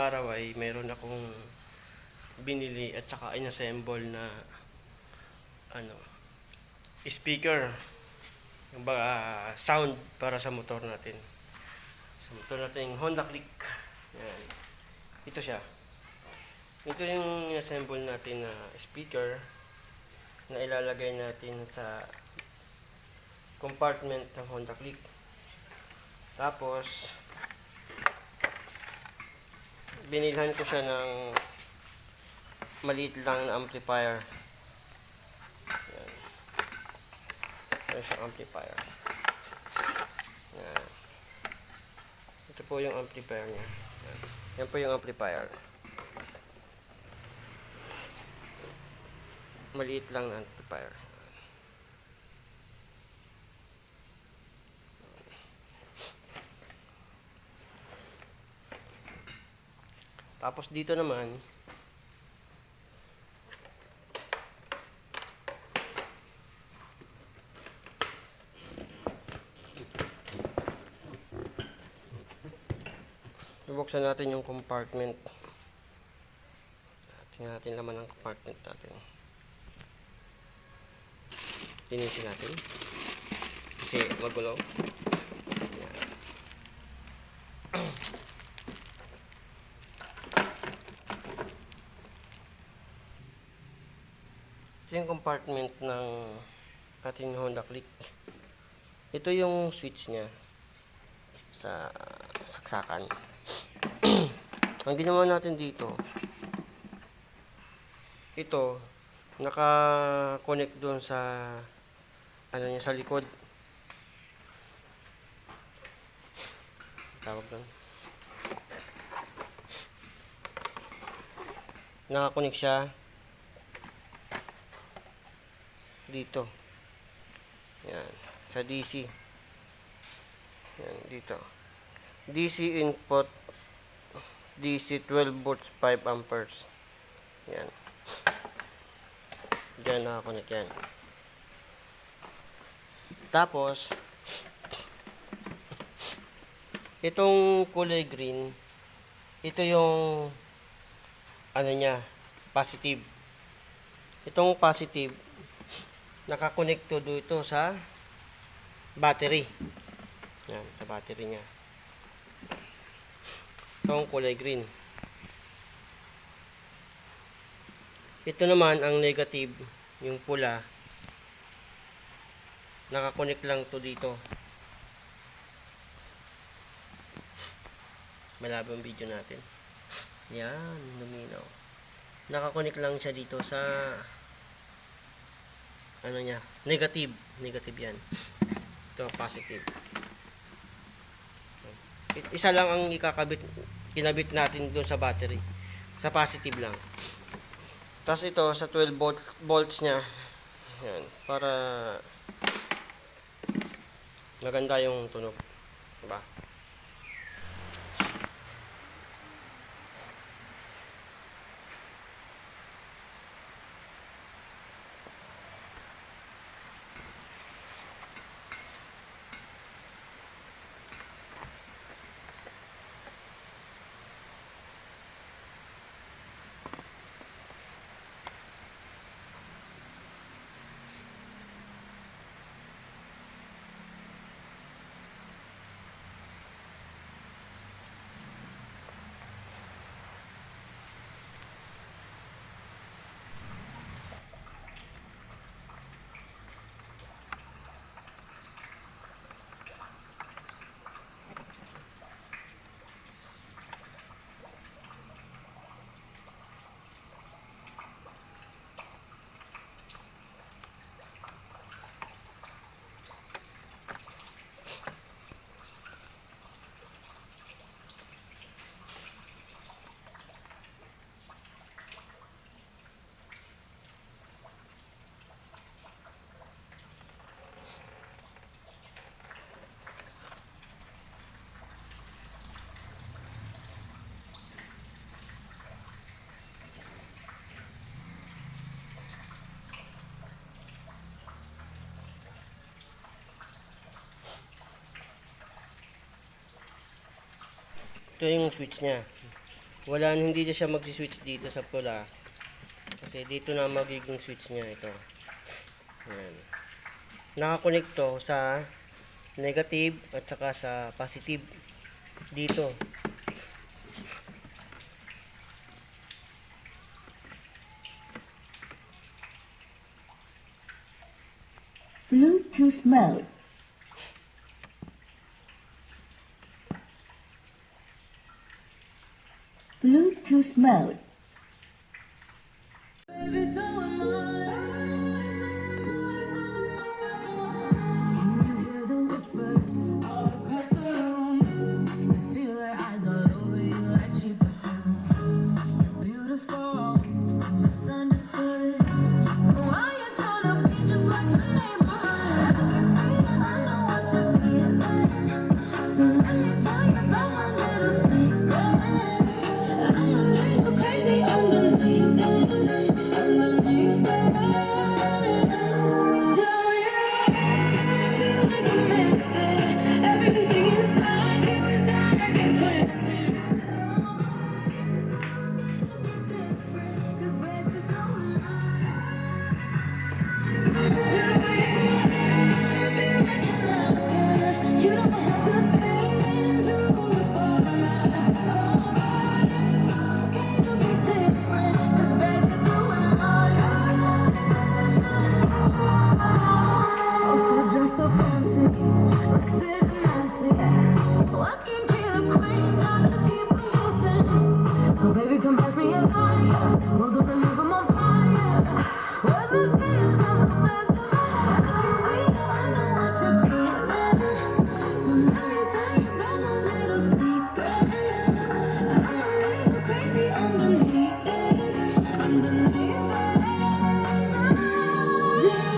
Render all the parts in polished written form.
araw ay meron akong binili at saka inassemble na ano, speaker, yung sound para sa motor natin. Sa motor natin, Honda Click. Yan. Ito siya. Ito yung assemble natin na speaker na ilalagay natin sa compartment ng Honda Click. Tapos binilhan ko siya ng maliit lang na amplifier. Yan. Ito siya amplifier. Yan. Ito po yung amplifier niya. Yan. Yan po yung amplifier. Maliit lang na amplifier. Tapos dito naman, bubuksan natin yung compartment. Tingnan natin laman ng compartment natin. Linisin natin kasi magulo. Yan. Ito yung compartment ng ating Honda Click. Ito yung switch nya sa saksakan. Ang ginawa natin dito, ito naka-connect doon sa ano niya, sa likod. Tawag doon. Naka-connect siya dito. Yan, sa DC. Yan, dito. DC input, DC 12 volts 5 amperes. Yan. Diyan nakakonect yan. Tapos itong kulay green, ito yung ano niya, positive. Itong positive nakakonect to dito sa battery. Yan, sa battery niya. Itong kulay green. Ito naman ang negative, yung pula. Nakakonect lang to dito. Malabo ang video natin. Yan, luminaw. Nakakonect lang siya dito sa ano niya, negative. Negative yan. Ito, positive. Isa lang ang kinabit natin doon sa battery. Sa positive lang. Tapos ito, sa 12 volts niya. Yan, para maganda yung tunog. Diba? Ito yung switch niya. hindi na siya mag-switch dito sa pula. Kasi dito na magiging switch niya ito. Ayan. Nakakonect to sa negative at saka sa positive dito. Bluetooth mode. Bluetooth mode. Baby, so am I. Can you hear the whispers all across the room? You feel their eyes all over you like cheap perfume. You're beautiful, misunderstood. So why you tryna be just like the neighborhood? I can see that I know what you're feeling. So let me tell you about my little secret. I'm a little crazy underneath this, underneath this. Do you feel like a misfit? Everything inside you is dark and twisted. Cause baby, so am I. You don't have to fade into the fallout. Okay to be different, 'cause baby, so am I. Also dress up fancy, like Sid and Nancy. Oh, I can't be the queen, got to keep on dancing. So baby, come pass me a line. We're gonna leave 'em on fire. We're the stars on the best of us. I can see that I know what you're feeling. So let me tell you about my little secret. I'm a little crazy underneath this, underneath this. Do you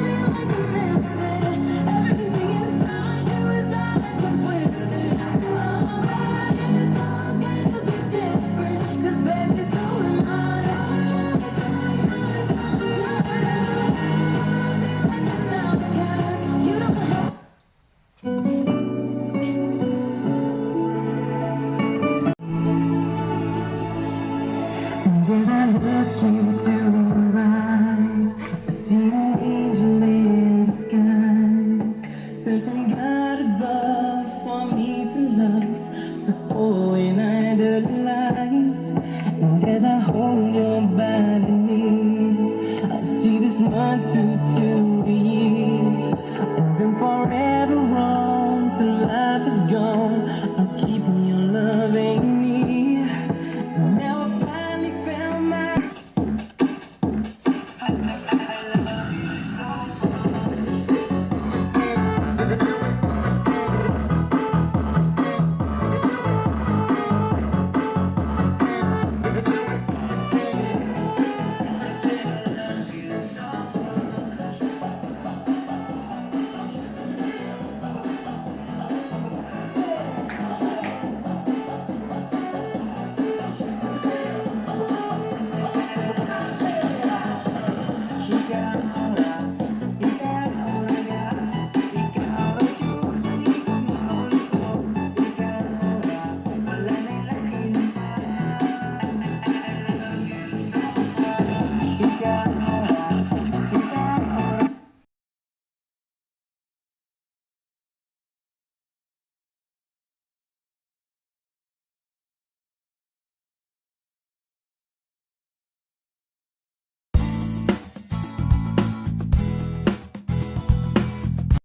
feel like a misfit? Everything inside you is dark and twisted. It's okay to be different, 'cause baby, so am I. You don't have When I look into your eyes, I see an angel in disguise, sent from God above for me to love, to hold and idolize. And as I hold your body near, I see this month through to the year, and then forever on to life.